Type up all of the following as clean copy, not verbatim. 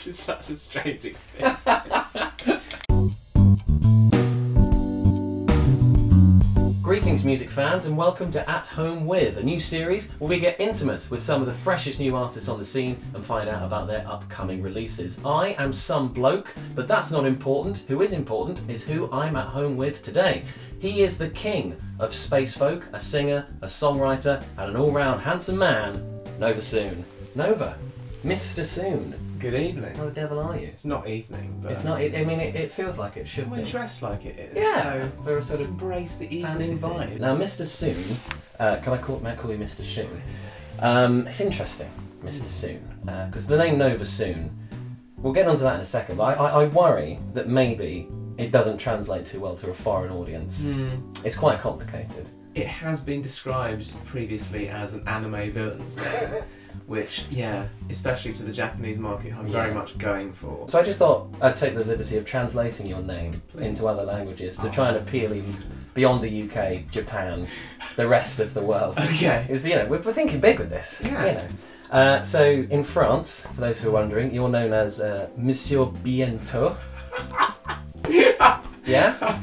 This is such a strange experience. Greetings music fans and welcome to At Home With, a new series where we get intimate with some of the freshest new artists on the scene and find out about their upcoming releases. I am some bloke, but that's not important. Who is important is who I'm at home with today. He is the king of space folk, a singer, a songwriter and an all-round handsome man, Nova Soon. Nova, Mr. Soon. Good evening. How the devil are you? It's not evening, but... It's not, I mean, it feels like it should be. We're dressed like it is. Yeah, so we're sort of embrace the evening fancy vibe. thing. Now, Mr. Soon, may I call you Mr. Soon? It's interesting, Mr. Soon, because the name Nova Soon, we'll get onto that in a second, but I worry that maybe it doesn't translate too well to a foreign audience. It's quite complicated. It has been described previously as an anime villain's name, which, yeah, especially to the Japanese market, I'm very much going for. So I just thought I'd take the liberty of translating your name Please. into other languages to try and appeal even beyond the UK, Japan, the rest of the world. Okay. Because, you know, we're thinking big with this. Yeah. You know. So in France, for those who are wondering, you're known as Monsieur Bientôt. Yeah?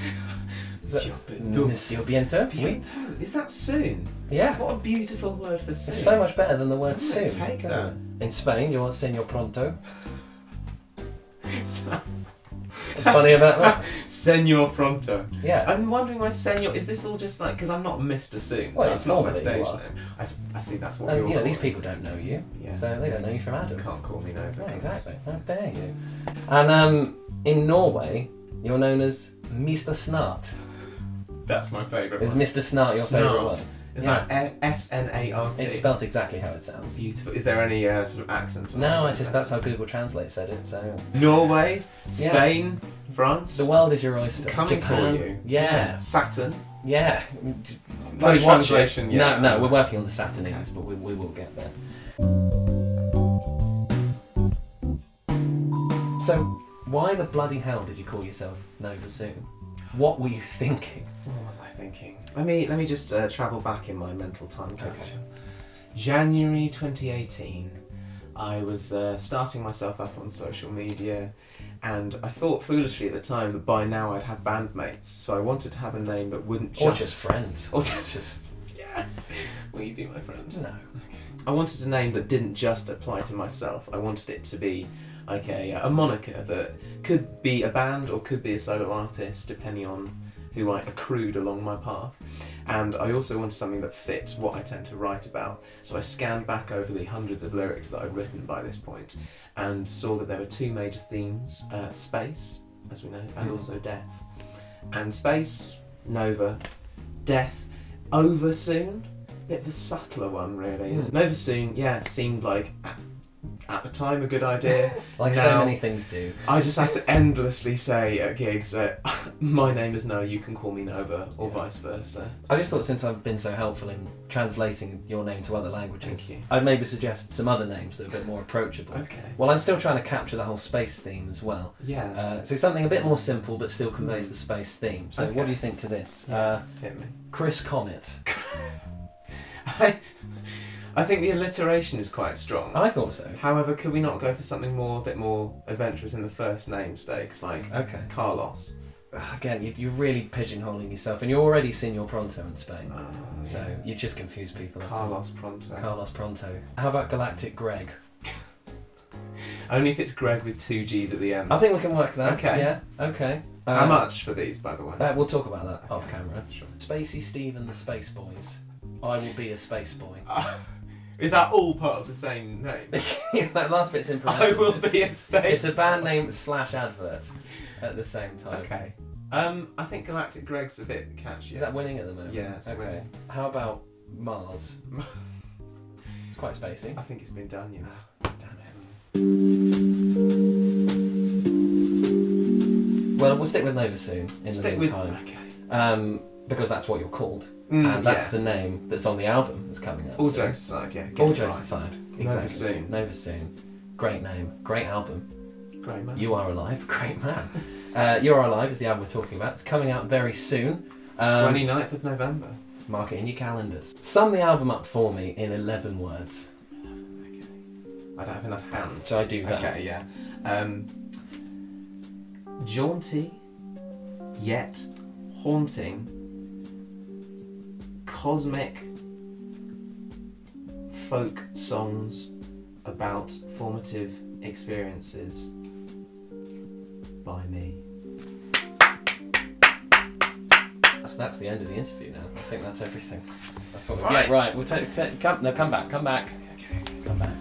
Monsieur Bientôt. Monsieur Bientôt. Bientôt. Is that soon? Yeah. What a beautiful word for soon. It's so much better than the word I'm soon. gonna take isn't that. it? In Spain, you're Señor Pronto. What's funny about that? Señor Pronto. Yeah. I'm wondering why Señor, is this all just like, because I'm not Mr. Soon. Well, that's not my formally stage you are. name. I see that's what And, you're you know, these calling. people don't know you, Yeah. so they don't know you from Adam. You can't call me Nova. Yeah, exactly. How dare you? And in Norway, you're known as Mr. Snart. That's my favourite Is one. Mr. Snart your favourite one? Is Yeah. that S-N-A-R-T? It's spelt exactly how it sounds. Beautiful. Is there any sort of accent? No, that's how Google Translate said it. So Norway, Spain, France. the world is your oyster. Coming Japan. for you. Yeah. Saturn. Yeah. No Bloody watch translation it. yet. No, we're working on the Saturnese, but we will get there. So, why the bloody hell did you call yourself Nova Soon? What were you thinking? What was I thinking? Let me just travel back in my mental time capsule. January 2018. I was starting myself up on social media, and I thought foolishly at the time that by now I'd have bandmates, so I wanted to have a name that wouldn't just... Or just friends. Or just... Yeah. Will you be my friend? No. I wanted a name that didn't just apply to myself. I wanted it to be like a moniker that could be a band or could be a solo artist, depending on who I accrued along my path. And I also wanted something that fit what I tend to write about. So I scanned back over the hundreds of lyrics that I'd written by this point and saw that there were two major themes, space, as we know, and also death. And space, Nova, death, over soon, bit of a subtler one really. Nova Soon, yeah, seemed like at the time a good idea. Like now, so many things do. I just have to endlessly say at gigs, my name is Noah, you can call me Nova, or vice versa. I just thought since I've been so helpful in translating your name to other languages, Thank you. I'd maybe suggest some other names that are a bit more approachable. Okay. Well, I'm still trying to capture the whole space theme as well. Yeah. So something a bit more simple but still conveys the space theme. So Okay. what do you think to this? Hit me. Chris Comet. I think the alliteration is quite strong. I thought so. However, could we not go for something a bit more adventurous in the first name stakes, like Okay. Carlos? Again, you're really pigeonholing yourself, and you're already Señor Pronto in Spain. Oh, So yeah. you just confuse people. I think. Carlos Pronto. Carlos Pronto. How about Galactic Greg? Only if it's Greg with two G's at the end. I think we can work that. Okay. Yeah. Okay. How much for these, by the way? We'll talk about that off camera. Sure. Spacey Steve and the Space Boys. I will be a space boy. Is that all part of the same name? That last bit's in I parentheses. will be a space. It's a band name / advert at the same time. Okay. I think Galactic Greg's a bit catchy. Is that winning at the moment? Yeah, it's winning. How about Mars? It's quite spacey. I think it's been done, you know. Damn it. Well, we'll stick with Nova Soon in the meantime. Okay. Because that's what you're called. And that's the name that's on the album that's coming out. All so. jokes aside, yeah. All jokes aside. Exactly. Nova Soon. Nova Soon. Great name. Great album. Great man. You Are Alive. Great man. You Are Alive is the album we're talking about. It's coming out very soon. 29th of November. Mark it in your calendars. Sum the album up for me in 11 words. I don't have enough hands. So I do that. Okay, yeah. Jaunty, yet haunting, cosmic folk songs about formative experiences by me. That's the end of the interview now. I think that's everything. That's what we Right. Yeah, right. We'll come back. Okay. Come back.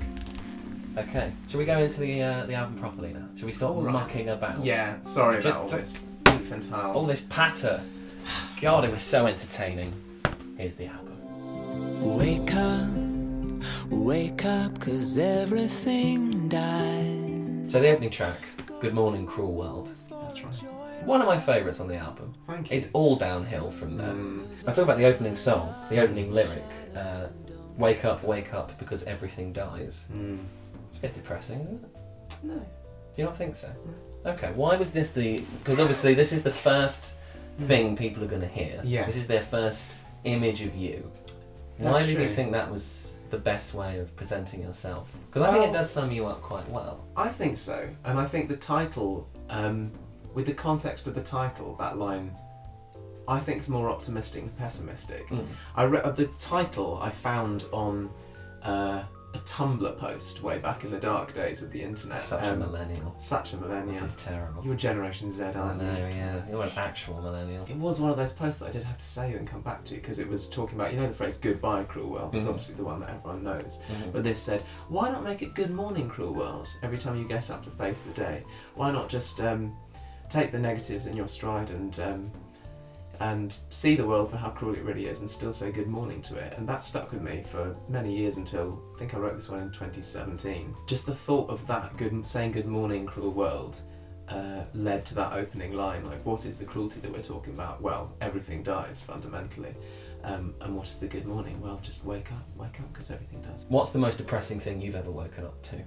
Okay. Shall we go into the album properly now? Shall we stop mucking about? Yeah, sorry Just- about all this infantile. All this patter. God, it was so entertaining. Here's the album. Wake up, 'cause everything dies. So the opening track, Good Morning Cruel World. That's right. One of my favourites on the album. Thank you. It's all downhill from there. I talk about the opening song, the opening lyric. Wake up, because everything dies. It's a bit depressing, isn't it? No. Do you not think so? Okay, why was this because obviously this is the first thing people are going to hear. Yeah. This is their first image of you. That's Why did true. you think that was the best way of presenting yourself? Because I think it does sum you up quite well. I think so, and I think the title, with the context of the title, that line, I think is more optimistic than pessimistic. I read the title I found on a Tumblr post way back in the dark days of the internet. Such a millennial. Such a millennial. This is terrible. You're Generation Z, I aren't know, you? yeah. You're an actual millennial. It was one of those posts that I did have to save and come back to because it was talking about, you know, the phrase "goodbye, cruel world." It's obviously the one that everyone knows. But this said, "Why not make it good morning, cruel world? Every time you get up to face the day, why not just take the negatives in your stride and see the world for how cruel it really is, and still say good morning to it?" And that stuck with me for many years until I think I wrote this one in 2017. Just the thought of that, saying good morning, cruel world, led to that opening line. Like, what is the cruelty that we're talking about? Well, everything dies fundamentally. And what is the good morning? Well, just wake up, because everything does. What's the most depressing thing you've ever woken up to?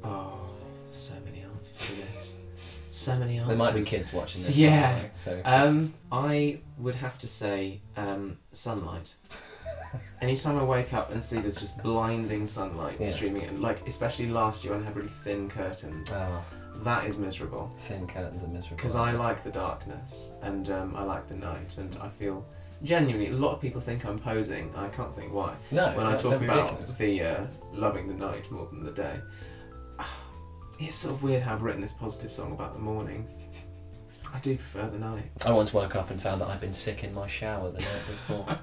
Oh, so many answers to this. So many answers. There might be kids watching this. Yeah. By the way, so just... I would have to say sunlight. Anytime I wake up and see there's just blinding sunlight streaming in, like especially last year when I had really thin curtains, that is miserable. Thin curtains are miserable. Because I like the darkness and I like the night, and I feel genuinely, a lot of people think I'm posing. I can't think why. No, when I talk don't be about ridiculous. the loving the night more than the day. It's sort of weird how I've written this positive song about the morning. I do prefer the night. I once woke up and found that I'd been sick in my shower the night before.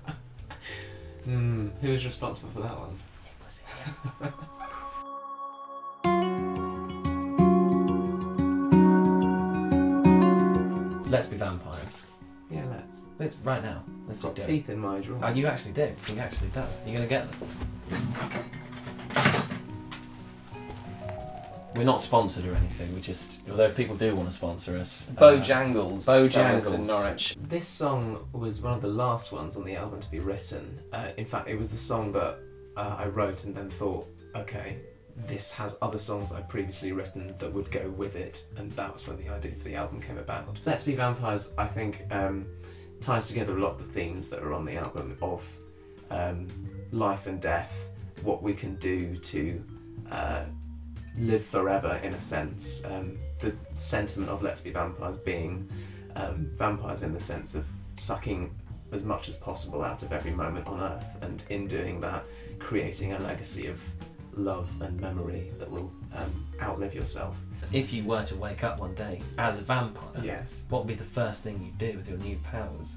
Who was responsible for that one? Was it? Let's be vampires. Yeah, let's. Right now. Let's Got do it. teeth in my drawer. Oh, you actually do. He actually does. You're going to get them. We're not sponsored or anything. We just, although if people do want to sponsor us, Bojangles. Bojangles in Norwich. This song was one of the last ones on the album to be written. In fact, it was the song that I wrote and then thought, okay, this has other songs that I'd previously written that would go with it, and that was when the idea for the album came about. Let's Be Vampires, I think, ties together a lot of the themes that are on the album of life and death, what we can do to live forever, in a sense. The sentiment of Let's Be Vampires being vampires in the sense of sucking as much as possible out of every moment on Earth, and in doing that, creating a legacy of love and memory that will outlive yourself. If you were to wake up one day as a vampire, Yes. what would be the first thing you'd do with your new powers?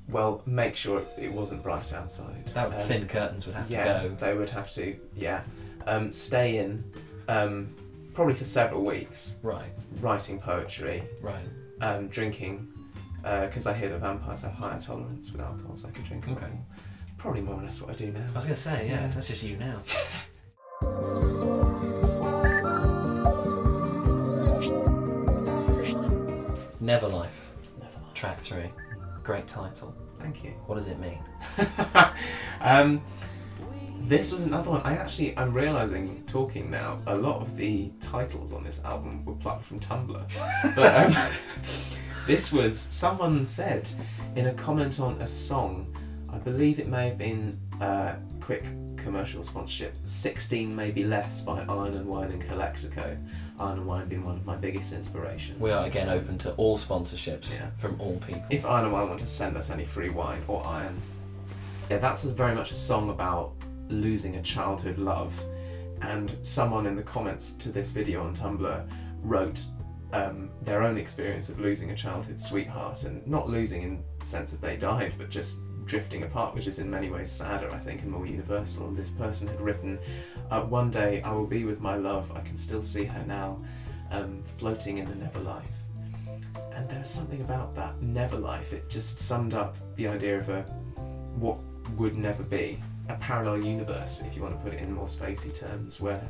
Well, make sure it wasn't bright outside. That would, thin curtains would have to Yeah, go. they would have to, stay in, probably for several weeks, Right, writing poetry, right. drinking, because I hear that vampires have higher tolerance with alcohol, so I could drink alcohol. Okay. Probably more or less what I do now. I was going to say, yeah, Yeah. that's just you now. NEVERLIFE, track 3. Great title. Thank you. What does it mean? This was another one. I'm realising, talking now, a lot of the titles on this album were plucked from Tumblr. But this was, someone said in a comment on a song, I believe it may have been Quick commercial sponsorship, 16 Maybe Less by Iron and Wine and Calexico. Iron and Wine being one of my biggest inspirations. We are again open to all sponsorships Yeah. from all people. If Iron and Wine want to send us any free wine or iron. Yeah, that's very much a song about losing a childhood love. And someone in the comments to this video on Tumblr wrote their own experience of losing a childhood sweetheart, and not losing in the sense that they died, but just drifting apart, which is in many ways sadder, I think, and more universal. And this person had written, one day I will be with my love, I can still see her now, floating in the Neverlife. And there was something about that Neverlife, it just summed up the idea of what would never be, a parallel universe, if you want to put it in more spacey terms, where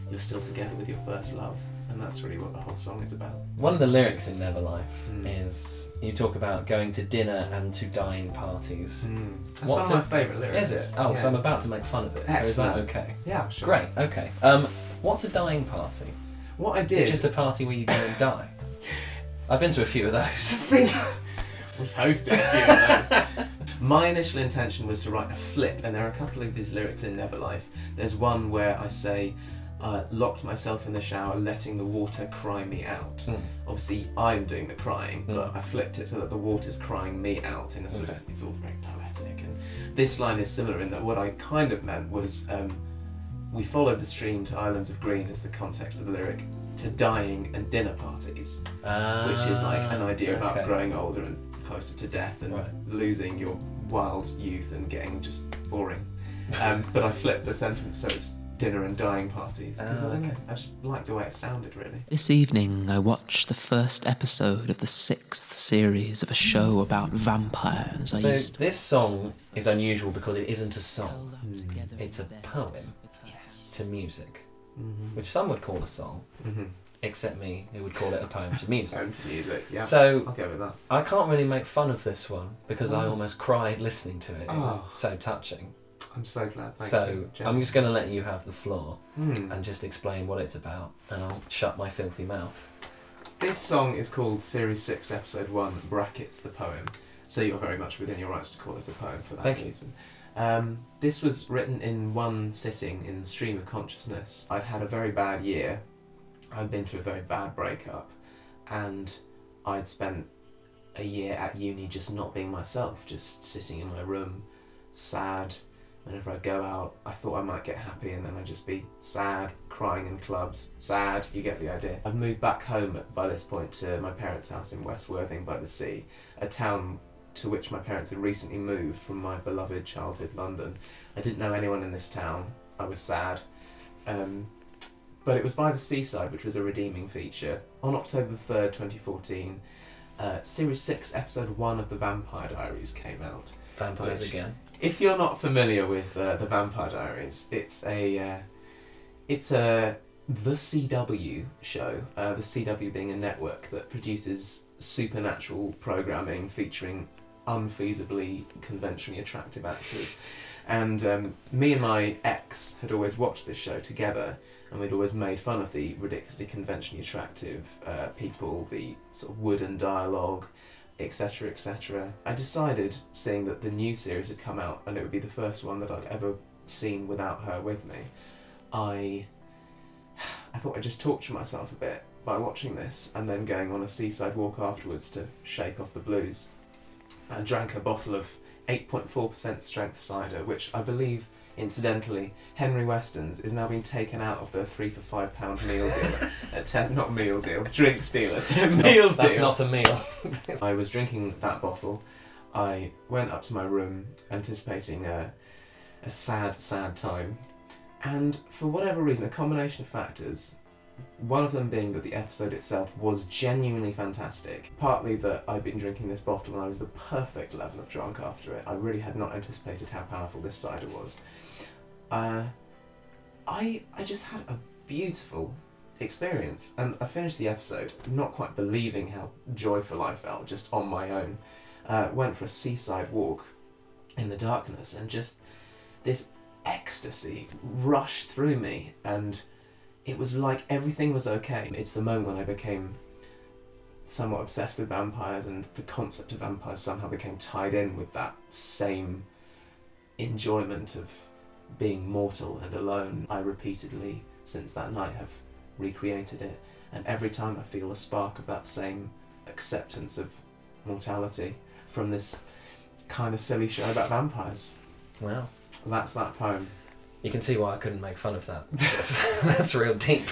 you're still together with your first love. And that's really what the whole song is about. One of the lyrics in Neverlife is, you talk about going to dinner and to dying parties. That's one of my favourite lyrics. Is it? Oh, so I'm about to make fun of it. Excellent. So is that okay? Yeah, sure. Great, okay. What's a dying party? What I Is did... it just a party where you go and die? I've been to a few of those. We've hosted a few of those. My initial intention was to write a flip, and there are a couple of these lyrics in Neverlife. There's one where I say, locked myself in the shower, letting the water cry me out. Obviously, I'm doing the crying, but I flipped it so that the water's crying me out in a sort of, it's all very poetic. And this line is similar in that what I kind of meant was, we followed the stream to Islands of Green as the context of the lyric, to dying and dinner parties, which is like an idea about growing older and closer to death and losing your wild youth and getting just boring. But I flipped the sentence so it's dinner and dying parties, because I just like the way it sounded, really. This evening I watched the first episode of the 6th series of a show about vampires. So this song is unusual because it isn't a song. It's a poem to music, which some would call a song, except me, who would call it a poem to music. Poem to music, yeah. So I'll go with that. I can't really make fun of this one because I almost cried listening to it. It was so touching. I'm so glad. Thank you. So I'm just going to let you have the floor and just explain what it's about, and I'll shut my filthy mouth. This song is called Series 6, Episode 1, brackets the poem. So you're very much within your rights to call it a poem for that reason. This was written in one sitting in the stream of consciousness. I'd had a very bad year. I'd been through a very bad breakup, and I'd spent a year at uni just not being myself, just sitting in my room, sad. Whenever I go out, I thought I might get happy, and then I'd just be sad, crying in clubs, sad, you get the idea. I'd moved back home by this point to my parents' house in West Worthing by the sea, a town to which my parents had recently moved from my beloved childhood London. I didn't know anyone in this town, I was sad, but it was by the seaside, which was a redeeming feature. On October 3rd, 2014, Series 6, Episode 1 of The Vampire Diaries came out. Vampires again. If you're not familiar with The Vampire Diaries, it's the CW show, the CW being a network that produces supernatural programming featuring unfeasibly conventionally attractive actors. And me and my ex had always watched this show together, and we'd always made fun of the ridiculously conventionally attractive people, the sort of wooden dialogue, etc, etc. I decided, seeing that the new series had come out and it would be the first one that I'd ever seen without her with me, I thought I'd just torture myself a bit by watching this and then going on a seaside walk afterwards to shake off the blues. I drank a bottle of 8.4% strength cider, which I believe, incidentally, Henry Weston's is now being taken out of the 3 for £5 meal deal at 10, not meal deal, drinks deal at 10 meal deal. That's not a meal. I was drinking that bottle. I went up to my room anticipating a sad, sad time. And for whatever reason, a combination of factors, one of them being that the episode itself was genuinely fantastic. Partly that I'd been drinking this bottle and I was the perfect level of drunk after it. I really had not anticipated how powerful this cider was. I just had a beautiful experience, and I finished the episode not quite believing how joyful I felt just on my own. Went for a seaside walk in the darkness, and just this ecstasy rushed through me, and it was like everything was okay. It's the moment when I became somewhat obsessed with vampires, and the concept of vampires somehow became tied in with that same enjoyment of being mortal and alone, I repeatedly, since that night, have recreated it. And every time I feel a spark of that same acceptance of mortality from this kind of silly show about vampires. Wow. That's that poem. You can see why I couldn't make fun of that. That's real deep.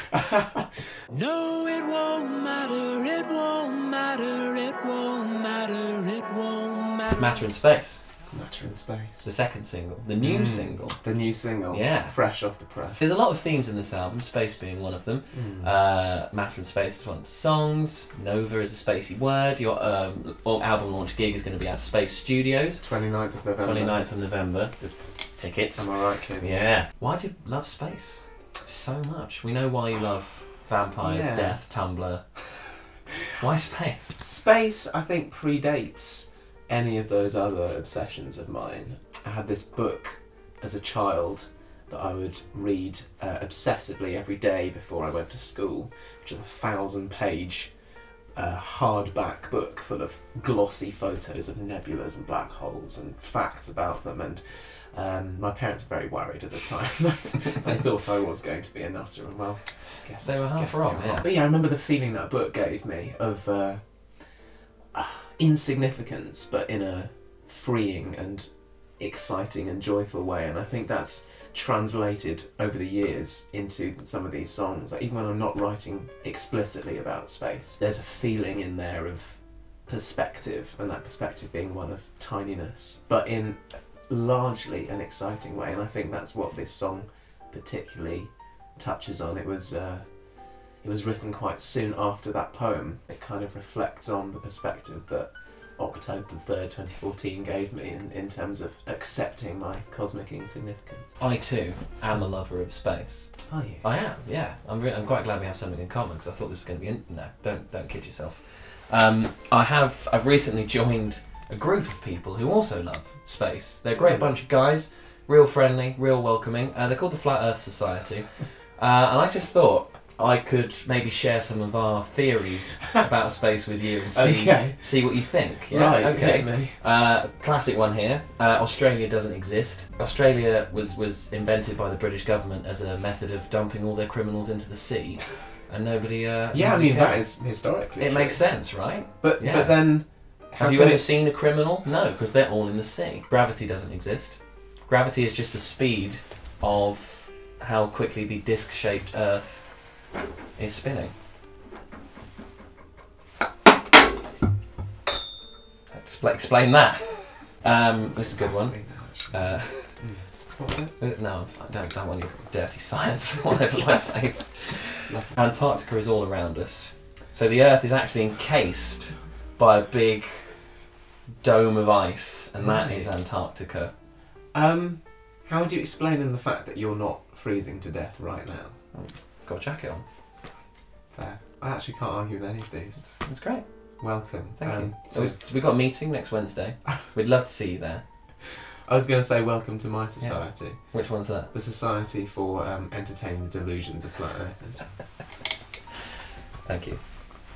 No, it won't matter, it won't matter, it won't matter, it won't matter. Matter in Space. Matter in Space. The second single. The new single. The new single. Yeah. Fresh off the press. There's a lot of themes in this album, space being one of them. Matter in Space is one of the songs. Nova is a spacey word. Your album launch gig is going to be at Space Studios. 29th of November. 29th of November. Good tickets. Am I right, kids? Yeah. Why do you love space so much? We know why you love vampires, death, Tumblr. Why space? Space, I think, predates any of those other obsessions of mine. I had this book as a child that I would read obsessively every day before I went to school, which is a 1,000-page hardback book full of glossy photos of nebulas and black holes and facts about them. And my parents were very worried at the time. They thought I was going to be a nutter, and well, I guess they were half wrong. Yeah. But yeah, I remember the feeling that book gave me of insignificance, but in a freeing and exciting and joyful way. And I think that's translated over the years into some of these songs. Like, even when I'm not writing explicitly about space, there's a feeling in there of perspective, and that perspective being one of tininess, but in largely an exciting way. And I think that's what this song particularly touches on. It was written quite soon after that poem. It kind of reflects on the perspective that October 3rd, 2014 gave me in terms of accepting my cosmic insignificance. I too am a lover of space. Are you? I am, yeah. I'm quite glad we have something in common, because I thought this was going to be no, don't kid yourself. I've recently joined a group of people who also love space. They're a great bunch of guys, real friendly, real welcoming. They're called the Flat Earth Society, and I just thought I could maybe share some of our theories about space with you and see what you think. Yeah? Right, okay. Classic one here. Australia doesn't exist. Australia was invented by the British government as a method of dumping all their criminals into the sea, and nobody. I mean, that is historically it true. makes sense, right? But then, have you ever seen a criminal? No, because they're all in the sea. Gravity doesn't exist. Gravity is just the speed of how quickly the disc-shaped Earth is spinning. Explain that. This is a good one. No, I don't want your dirty science all over my face. Antarctica is all around us. So the Earth is actually encased by a big dome of ice, and that is Antarctica. How would you explain in the fact that you're not freezing to death right now? Got a jacket on. Fair. I actually can't argue with any of these. That's great. Welcome. Thank you. So we've got a meeting next Wednesday. We'd love to see you there. I was going to say welcome to my society. Yeah. Which one's that? The Society for Entertaining the Delusions of Flat Earthers. Thank you.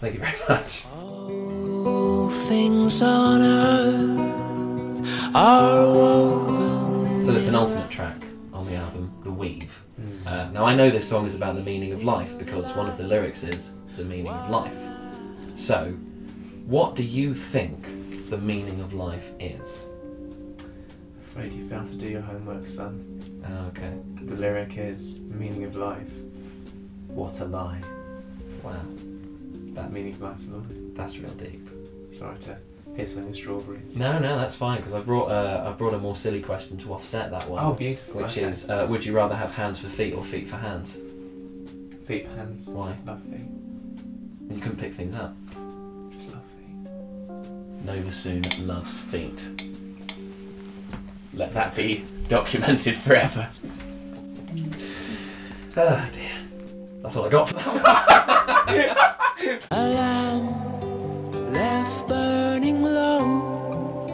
Thank you very much. All things on earth are woven. So the penultimate track on the album, The Weave. Now I know this song is about the meaning of life because one of the lyrics is the meaning of life. So, what do you think the meaning of life is? Afraid you failed to do your homework, son. Oh, okay. The lyric is meaning of life. What a lie. Wow. That's the meaning of life's a lie. That's real deep. Sorry to piss on your strawberries. No, that's fine because I've brought a more silly question to offset that one. Oh, beautiful. Which is, would you rather have hands for feet or feet for hands? Feet for hands. Why? Love feet. And you couldn't pick things up. Just love feet. Nova soon loves feet. Let that be documented forever. Oh dear. That's all I got for that one. A lamp left burning low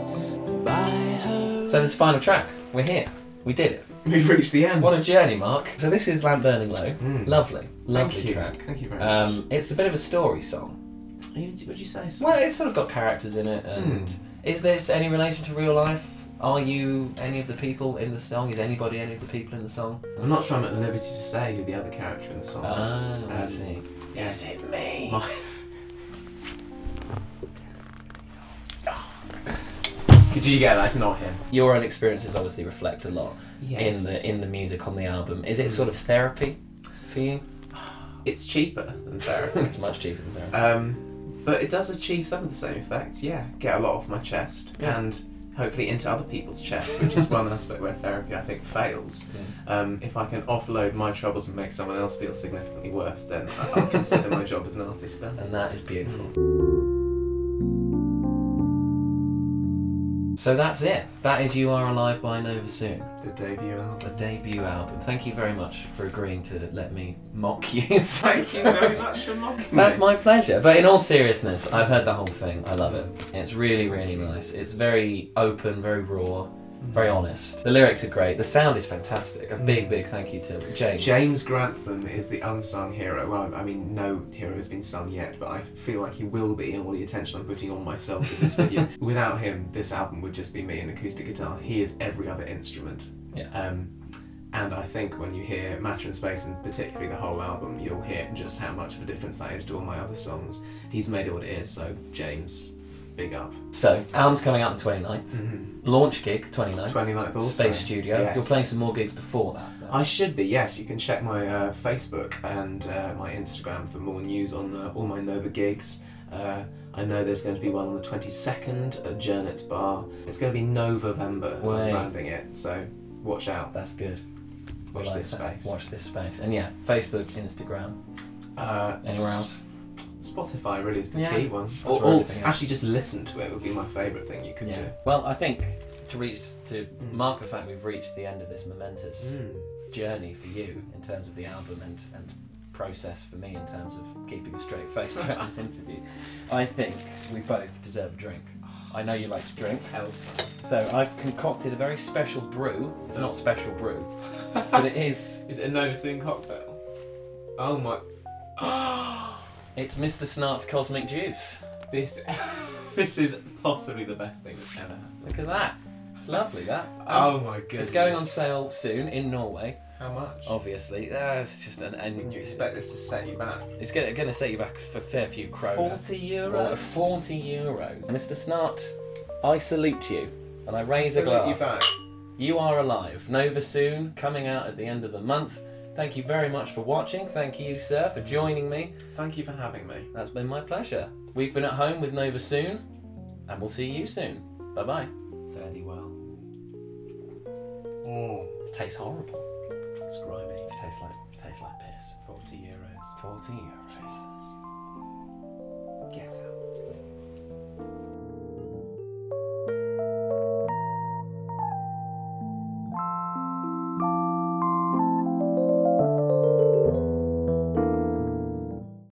by her. So this final track, we're here. We did it. We've reached the end. What a journey, Mark. So this is Lamp Burning Low. Lovely Thank you. track. Thank you very much. It's a bit of a story song. Would you say so? Well, it's sort of got characters in it, and is this any relation to real life? Are you any of the people in the song? Is anybody any of the people in the song? I'm not sure I'm at liberty to say who the other character in the song is. I see. Is it me? Could you get that? It's not him. Your own experiences obviously reflect a lot Yes. in the music on the album. Is it sort of therapy for you? It's cheaper than therapy. It's much cheaper than therapy. But it does achieve some of the same effects, yeah. Get a lot off my chest and hopefully into other people's chests, which is one aspect where therapy, I think, fails. If I can offload my troubles and make someone else feel significantly worse, then I'll consider my job as an artist done. And that is beautiful. So that's it. That is You Are Alive by Nova Soon. The debut album. The debut album. Thank you very much for agreeing to let me mock you. Thank you very much for mocking me. That's my pleasure. But in all seriousness, I've heard the whole thing. I love it. It's really, really nice. It's very open, very raw, very honest. The lyrics are great. The sound is fantastic. A big, big thank you to James. James Grantham is the unsung hero. Well, I mean, no hero has been sung yet, but I feel like he will be in all the attention I'm putting on myself with this video. Without him, this album would just be me and acoustic guitar. He is every other instrument. Yeah. And I think when you hear Matter in Space, and particularly the whole album, you'll hear just how much of a difference that is to all my other songs. He's made it what it is, so James, big up. So, album's coming out the 29th. Launch gig, 29th. 29th also. Space Studio. Yes. You're playing some more gigs before that. I should be, yes. You can check my Facebook and my Instagram for more news on all my Nova gigs. I know there's going to be one on the 22nd at Jernitz Bar. It's going to be November as I'm branding it, so watch out. That's good. Watch this space. Watch this space. And yeah, Facebook, Instagram. Anywhere else? Spotify really is the key one. That's Or where everything is. actually just listen to it would be my favourite thing you could do. Well, I think to mark the fact we've reached the end of this momentous journey for you in terms of the album and process for me in terms of keeping a straight face throughout this interview, I think we both deserve a drink. I know you like to drink. So I've concocted a very special brew. It's not special brew, but it is. Is it a Nova Soon cocktail? Oh my. It's Mr. Snart's Cosmic Juice. This is possibly the best thing that's ever happened. Look at that. It's lovely, that. Oh my goodness. It's going on sale soon in Norway. How much? Obviously. It's just Can you expect this to set you back? It's going to set you back for a fair few kroner. 40 euros? 40 euros. Mr. Snart, I salute you and I raise a glass. You back. You Are Alive. Nova Soon, coming out at the end of the month. Thank you very much for watching. Thank you, sir, for joining me. Thank you for having me. That's been my pleasure. We've been at home with Nova Soon, and we'll see you soon. Bye-bye. Fare thee well. It tastes horrible. It's grimy. It tastes like piss. 40 euros. 40 euros. Jesus. Get out.